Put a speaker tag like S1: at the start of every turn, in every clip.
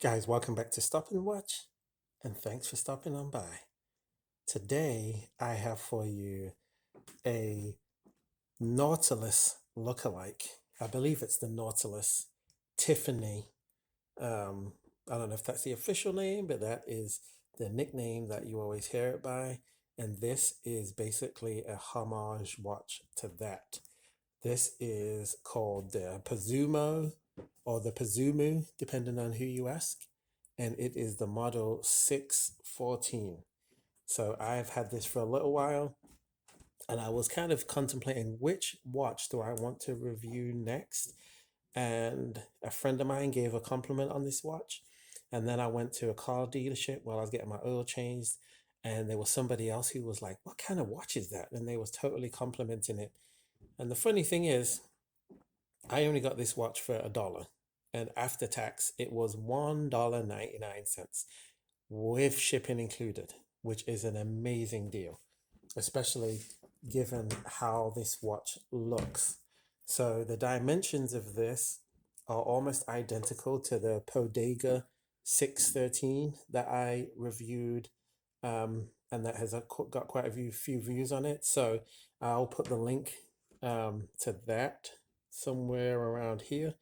S1: Guys, welcome back to Stop and Watch, and thanks for stopping on by. Today, I have for you a Nautilus lookalike. I believe it's the Nautilus Tiffany. Um, I don't know if that's the official name, but that is the nickname that you always hear it by. And this is basically a homage watch to that. This is called the Paazomu or the Paazomu, depending on who you ask. And it is the model 614. So I've had this for a little while and I was kind of contemplating which watch do I want to review next. And a friend of mine gave a compliment on this watch. And then I went to a car dealership while I was getting my oil changed. And there was somebody else who was like, "What kind of watch is that?" And they was totally complimenting it. And the funny thing is, I only got this watch for $1. And after tax, it was $1.99 with shipping included, which is an amazing deal, especially given how this watch looks. So the dimensions of this are almost identical to the Poedagar 613 that I reviewed, and that has got quite a few views on it. So I'll put the link to that somewhere around here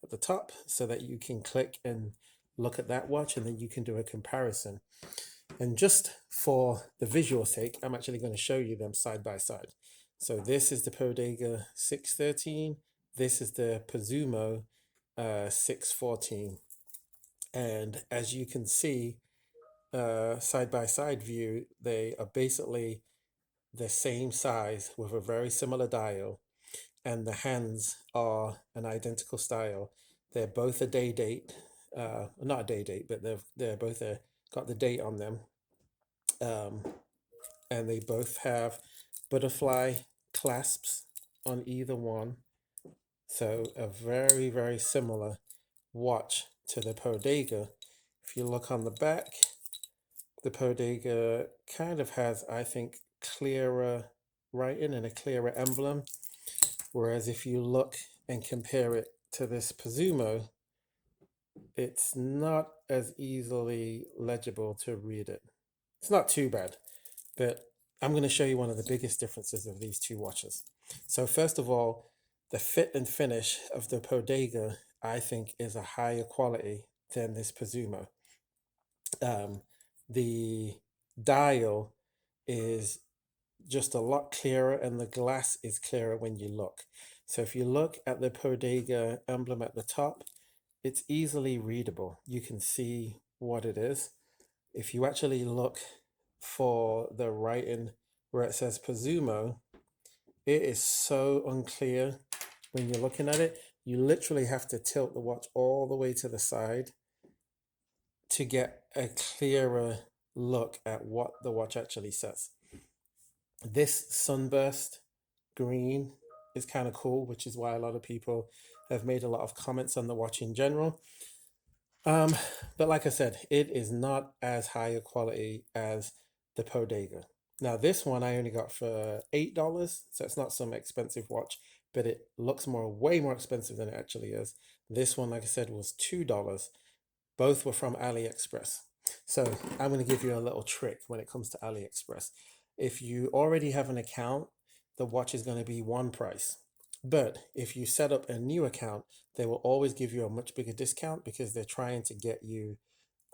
S1: at the top so that you can click and look at that watch and then you can do a comparison. And just for the visual sake, I'm actually going to show you them side by side. So this is the Poedagar 613. This is the Paazomu 614. And as you can see, side by side view, they are basically the same size with a very similar dial, and the hands are an identical style. They're both a day date, not a day date, but they're both got the date on them, um, and they both have butterfly clasps on either one. So a very similar watch to the Poedagar. If you look on the back, the Poedagar kind of has, I think, clearer writing and a clearer emblem. Whereas if you look and compare it to this Paazomu, it's not as easily legible to read it. It's not too bad, but I'm going to show you one of the biggest differences of these two watches. So first of all, the fit and finish of the Poedagar, I think, is a higher quality than this Paazomu. The dial is just a lot clearer and the glass is clearer when you look. So if you look at the Poedagar emblem at the top, it's easily readable. You can see what it is. If you actually look for the writing where it says Paazomu, it is so unclear when you're looking at it. You literally have to tilt the watch all the way to the side to get a clearer look at what the watch actually says. This sunburst green is kind of cool, which is why a lot of people have made a lot of comments on the watch in general. Um, but like I said, it is not as high a quality as the Poedagar. Now this one I only got for $8, so it's not some expensive watch, but it looks way more expensive than it actually is. This one, like I said, was $2. Both were from AliExpress. So I'm going to give you a little trick when it comes to AliExpress. If you already have an account, the watch is going to be one price. But if you set up a new account, they will always give you a much bigger discount because they're trying to get you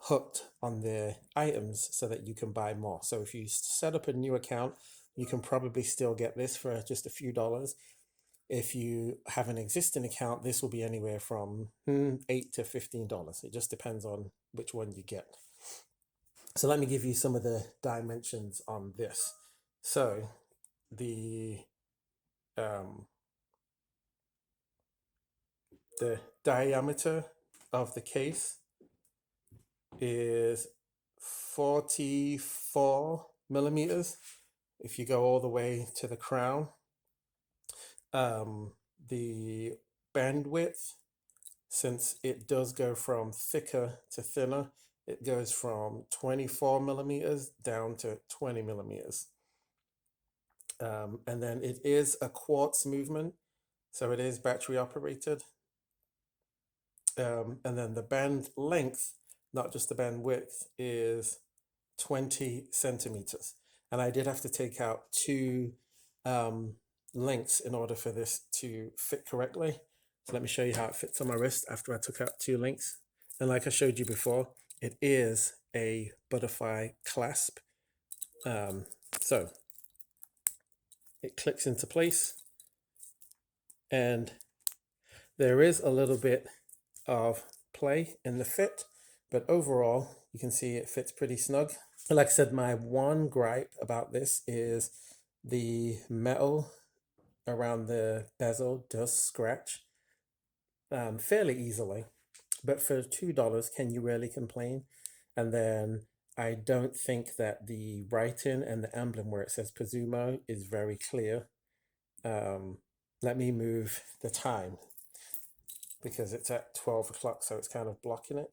S1: hooked on their items so that you can buy more. So if you set up a new account, you can probably still get this for just a few dollars. If you have an existing account, this will be anywhere from $8 to $15. It just depends on which one you get. So let me give you some of the dimensions on this. So the um, the diameter of the case is 44 millimeters if you go all the way to the crown. The bandwidth, since it does go from thicker to thinner, it goes from 24 millimeters down to 20 millimeters. And then it is a quartz movement, so it is battery operated. And then the band length not just the band width, is 20 centimeters. And I did have to take out two um, links in order for this to fit correctly. So let me show you how it fits on my wrist after I took out two links. And like I showed you before, it is a butterfly clasp. So it clicks into place, and there is a little bit of play in the fit, but overall you can see it fits pretty snug. Like I said, my one gripe about this is the metal around the bezel does scratch fairly easily, but for $2, can you really complain? And then I don't think that the writing and the emblem where it says Paazomu is very clear. Let me move the time because it's at 12 o'clock, so it's kind of blocking it.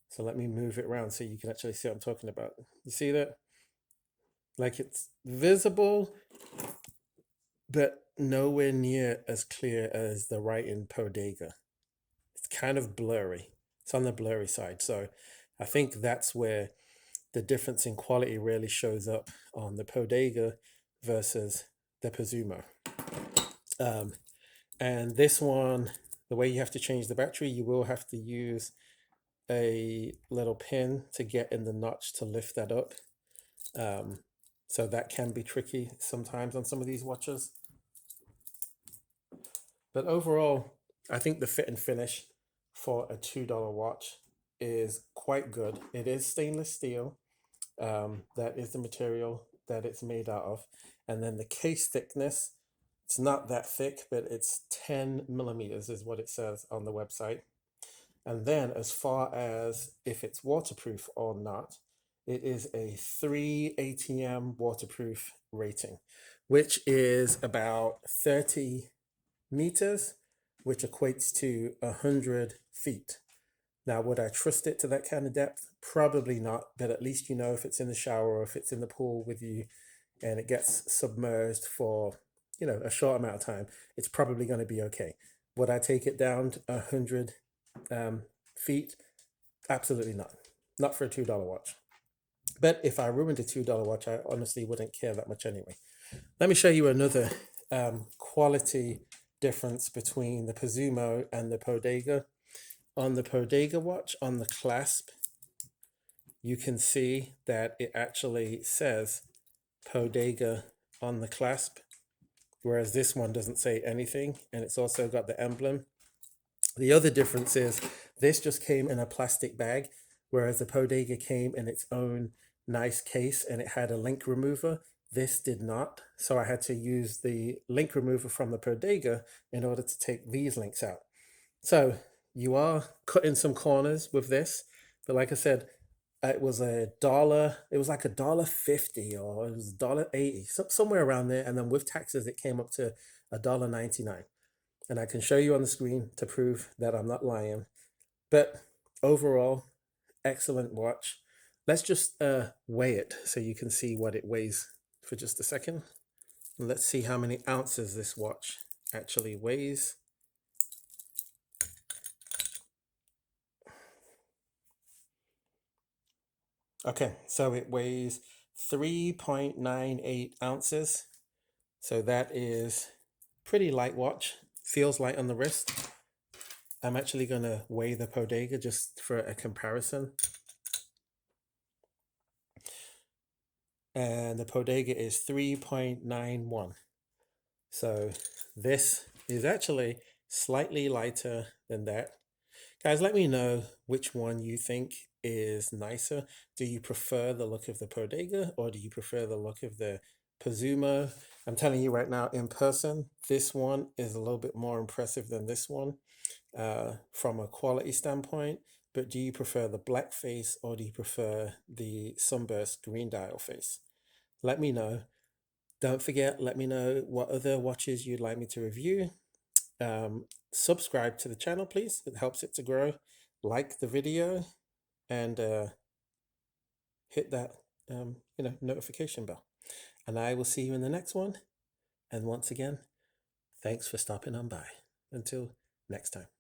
S1: So let me move it around so you can actually see what I'm talking about. You see that? Like, it's visible, but nowhere near as clear as the writing Poedagar. It's kind of blurry. It's on the blurry side. So I think that's where the difference in quality really shows up on the Poedagar versus the Paazomu. And this one, the way you have to change the battery, you will have to use a little pin to get in the notch to lift that up. So that can be tricky sometimes on some of these watches. But overall, I think the fit and finish for a $2 watch is quite good. It is stainless steel. That is the material that it's made out of. And then the case thickness, it's not that thick, but it's 10 millimeters is what it says on the website. And then as far as if it's waterproof or not, it is a 3 ATM waterproof rating, which is about 30 meters, which equates to 100 feet. Now, would I trust it to that kind of depth? Probably not, but at least you know if it's in the shower or if it's in the pool with you and it gets submerged for, a short amount of time, it's probably going to be okay. Would I take it down to 100 feet? Absolutely not. Not for a $2 watch. But if I ruined a $2 watch, I honestly wouldn't care that much anyway. Let me show you another quality difference between the Paazomu and the Poedagar. On the Poedagar watch, on the clasp, you can see that it actually says Poedagar on the clasp, whereas this one doesn't say anything, and it's also got the emblem. The other difference is this just came in a plastic bag, whereas the Poedagar came in its own nice case and it had a link remover. This did not, so I had to use the link remover from the Poedagar in order to take these links out. So you are cutting some corners with this, but like I said, it was $1. It was like $1.50 or it was $1.80, somewhere around there. And then with taxes, it came up to $1.99. And I can show you on the screen to prove that I'm not lying. But overall, excellent watch. Let's just weigh it so you can see what it weighs for just a second. And let's see how many ounces this watch actually weighs. Okay, so it weighs 3.98 ounces. So that is pretty light watch. Feels light on the wrist. I'm actually going to weigh the Poedagar just for a comparison. And the Poedagar is 3.91. So this is actually slightly lighter than that. Guys, let me know which one you think is nicer. Do you prefer the look of the Poedagar or do you prefer the look of the Paazomu? I'm telling you right now, in person, this one is a little bit more impressive than this one from a quality standpoint. But do you prefer the black face or do you prefer the sunburst green dial face? Let me know. Don't forget, let me know what other watches you'd like me to review. Subscribe to the channel, please. It helps it to grow. Like the video and hit that notification bell. And I will see you in the next one. And once again, thanks for stopping on by. Until next time.